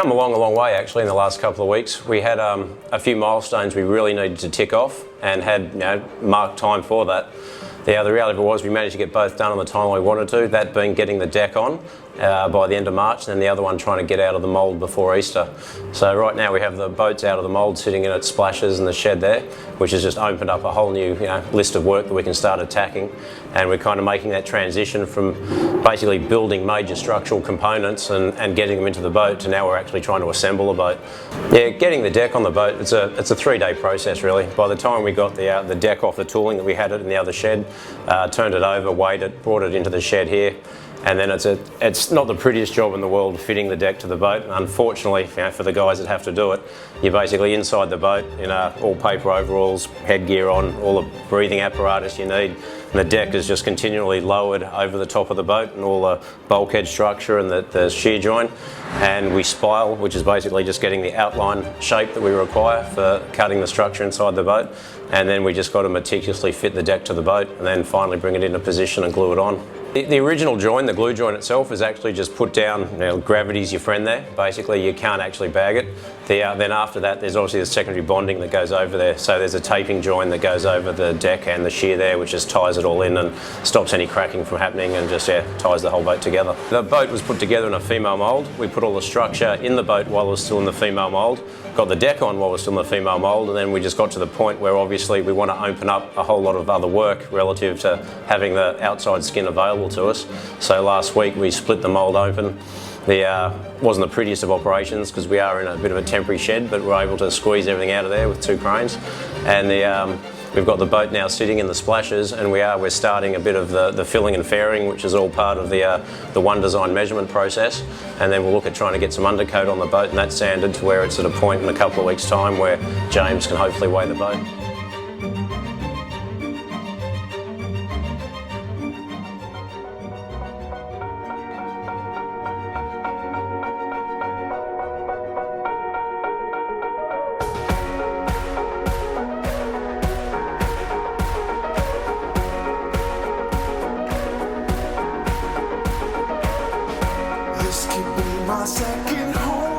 come along a long way actually in the last couple of weeks. We had a few milestones we really needed to tick off and had marked time for that. The reality was we managed to get both done on the time we wanted to, that being getting the deck on by the end of March, and then the other one trying to get out of the mould before Easter. So right now we have the boats out of the mould sitting in its splashes in the shed there, which has just opened up a whole new list of work that we can start attacking, and we're kind of making that transition from basically building major structural components and getting them into the boat to now we're actually trying to assemble a boat. Yeah, getting the deck on the boat, it's a 3-day process really. By the time we got the deck off the tooling that we had it in the other shed, turned it over, weighed it, brought it into the shed here, and then it's not the prettiest job in the world fitting the deck to the boat. Unfortunately, for the guys that have to do it, you're basically inside the boat in all paper overalls, headgear on, all the breathing apparatus you need. And the deck is just continually lowered over the top of the boat and all the bulkhead structure and the shear joint. And we spile, which is basically just getting the outline shape that we require for cutting the structure inside the boat. And then we just got to meticulously fit the deck to the boat and then finally bring it into position and glue it on. The original join, the glue joint itself, is actually just put down, gravity's your friend there. Basically, you can't actually bag it. Then after that, there's obviously the secondary bonding that goes over there. So there's a taping join that goes over the deck and the shear there, which just ties it all in and stops any cracking from happening and just ties the whole boat together. The boat was put together in a female mould. We put all the structure in the boat while it was still in the female mould, got the deck on while it was still in the female mould, and then we just got to the point where obviously we want to open up a whole lot of other work relative to having the outside skin available to us. So last week we split the mould open. Wasn't the prettiest of operations because we are in a bit of a temporary shed, but we're able to squeeze everything out of there with 2 cranes. And we've got the boat now sitting in the splashes, and we're starting a bit of the filling and fairing, which is all part of the one design measurement process. And then we'll look at trying to get some undercoat on the boat and that's sanded to where it's at a point in a couple of weeks' time where James can hopefully weigh the boat. This could be my second home.